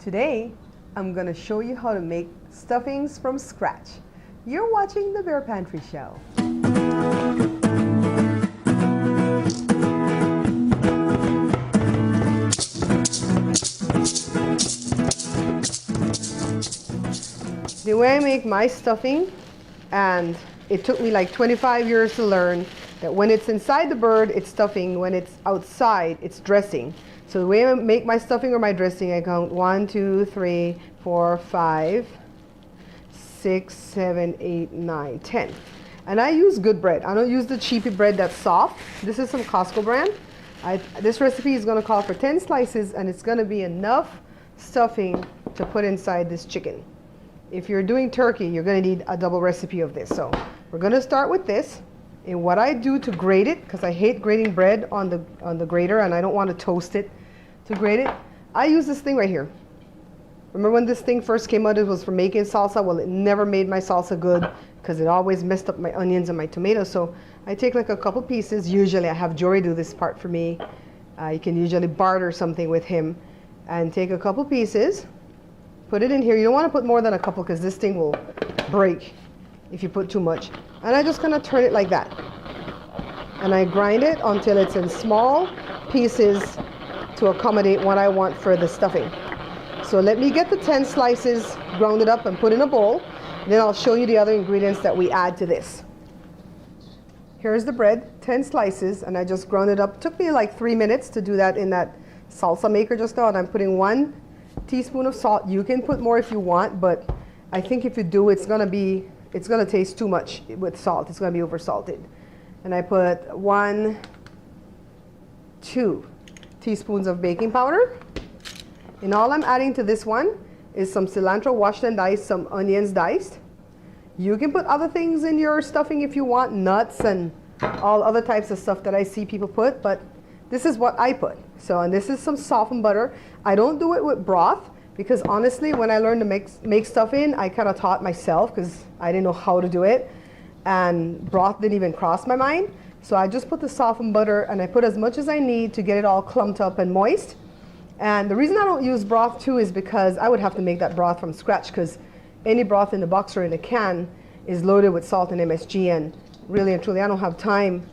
Today, I'm going to show you how to make stuffings from scratch. You're watching the Bear Pantry Show. The way I make my stuffing, and it took me like 25 years to learn that when it's inside the bird, it's stuffing. When it's outside, it's dressing. So the way I make my stuffing or my dressing, I count 1, 2, 3, 4, 5, 6, 7, 8, 9, 10. And I use good bread. I don't use the cheapy bread that's soft. This is some Costco brand. This recipe is going to call for 10 slices, and it's going to be enough stuffing to put inside this chicken. If you're doing turkey, you're going to need a double recipe of this. So we're going to start with this. And what I do to grate it, because I hate grating bread on the grater and I don't want to toast it to grate it, I use this thing right here. Remember when this thing first came out, it was for making salsa? Well, it never made my salsa good because it always messed up my onions and my tomatoes. So I take like a couple pieces. Usually I have Jory do this part for me. You can usually barter something with him. And take a couple pieces, put it in here. You don't want to put more than a couple because this thing will break if you put too much. And I just kind of turn it like that. And I grind it until it's in small pieces to accommodate what I want for the stuffing. So let me get the 10 slices grounded up and put in a bowl. Then I'll show you the other ingredients that we add to this. Here's the bread, 10 slices, and I just ground it up. It took me like 3 minutes to do that in that salsa maker just now. And I'm putting 1 teaspoon of salt. You can put more if you want, but I think if you do, it's going to taste too much with salt. It's going to be over salted. And I put 2 teaspoons of baking powder. And all I'm adding to this one is some cilantro washed and diced, some onions diced. You can put other things in your stuffing if you want, nuts and all other types of stuff that I see people put, but this is what I put. So, and this is some softened butter. I don't do it with broth because honestly, when I learned to make stuffing, I kind of taught myself because I didn't know how to do it. And broth didn't even cross my mind. So I just put the softened butter and I put as much as I need to get it all clumped up and moist. And the reason I don't use broth too is because I would have to make that broth from scratch because any broth in the box or in a can is loaded with salt and MSG, and really and truly I don't have time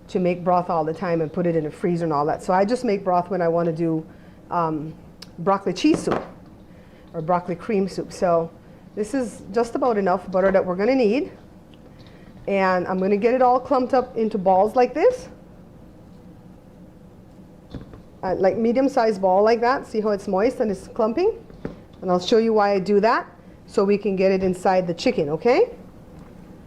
to make broth all the time and put it in the freezer and all that. So I just make broth when I want to do broccoli cheese soup or broccoli cream soup. So this is just about enough butter that we're going to need. And I'm going to get it all clumped up into balls like this. Like medium-sized ball like that. See how it's moist and it's clumping? And I'll show you why I do that so we can get it inside the chicken, okay?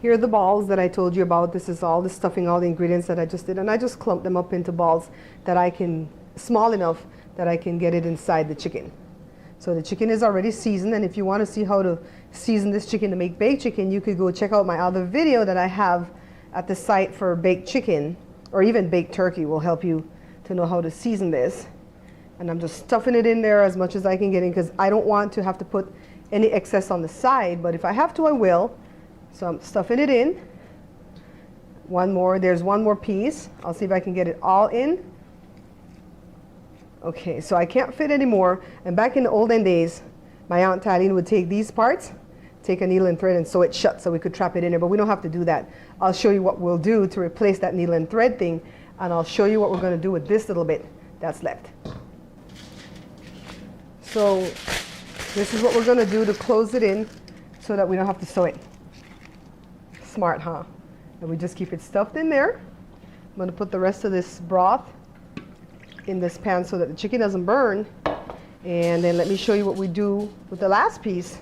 Here are the balls that I told you about. This is all the stuffing, all the ingredients that I just did. And I just clumped them up into balls that I can, small enough that I can get it inside the chicken. So the chicken is already seasoned, and if you want to see how to season this chicken to make baked chicken, you could go check out my other video that I have at the site for baked chicken, or even baked turkey will help you to know how to season this. And I'm just stuffing it in there as much as I can get in because I don't want to have to put any excess on the side, but if I have to, I will. So I'm stuffing it in. There's one more piece. I'll see if I can get it all in. Okay, so I can't fit anymore. And back in the olden days, my Aunt Eileen would take these parts, take a needle and thread and sew it shut so we could trap it in there, but we don't have to do that. I'll show you what we'll do to replace that needle and thread thing, and I'll show you what we're going to do with this little bit that's left. So this is what we're going to do to close it in so that we don't have to sew it. Smart, huh? And we just keep it stuffed in there. I'm going to put the rest of this broth in this pan so that the chicken doesn't burn. And then let me show you what we do with the last piece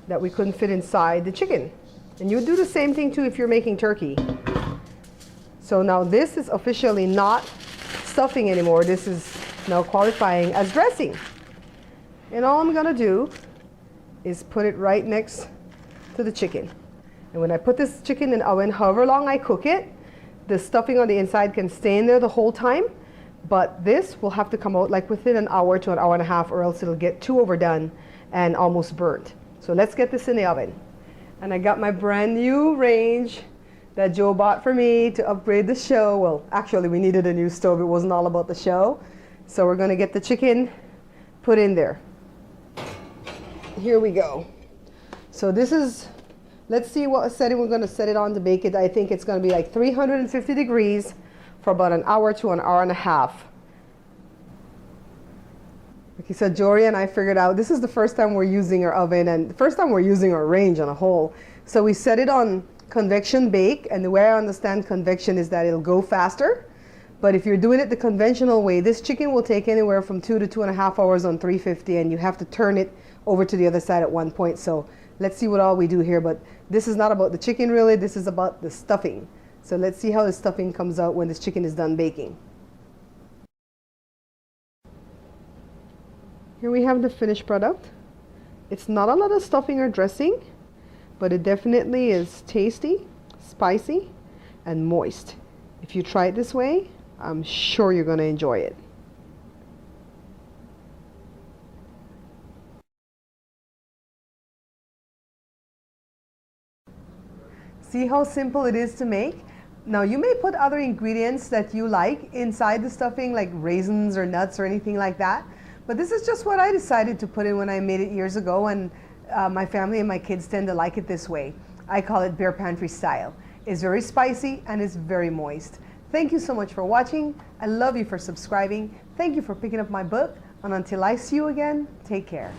that we couldn't fit inside the chicken. And you do the same thing too if you're making turkey. So now this is officially not stuffing anymore. This is now qualifying as dressing. And all I'm gonna do is put it right next to the chicken. And when I put this chicken in the oven, however long I cook it, the stuffing on the inside can stay in there the whole time. But this will have to come out like within an hour to an hour and a half, or else it'll get too overdone and almost burnt. So let's get this in the oven. And I got my brand new range that Joe bought for me to upgrade the show. Well, actually we needed a new stove. It wasn't all about the show. So we're going to get the chicken put in there. here we go. So this is, let's see what setting we're going to set it on to bake it. I think it's going to be like 350 degrees for about an hour to an hour and a half. Okay, so Jory and I figured out this is the first time we're using our oven and the first time we're using our range on a whole. So we set it on convection bake, and the way I understand convection is that it'll go faster. But if you're doing it the conventional way, this chicken will take anywhere from 2 to 2.5 hours on 350, and you have to turn it over to the other side at one point. So let's see what all we do here. But this is not about the chicken really, this is about the stuffing. So let's see how the stuffing comes out when this chicken is done baking. Here we have the finished product. It's not a lot of stuffing or dressing, but it definitely is tasty, spicy, and moist. If you try it this way, I'm sure you're going to enjoy it. See how simple it is to make? Now you may put other ingredients that you like inside the stuffing, like raisins or nuts or anything like that. But this is just what I decided to put in when I made it years ago, and my family and my kids tend to like it this way. I call it bear pantry style. It's very spicy and it's very moist. Thank you so much for watching. I love you for subscribing. Thank you for picking up my book. And until I see you again, take care.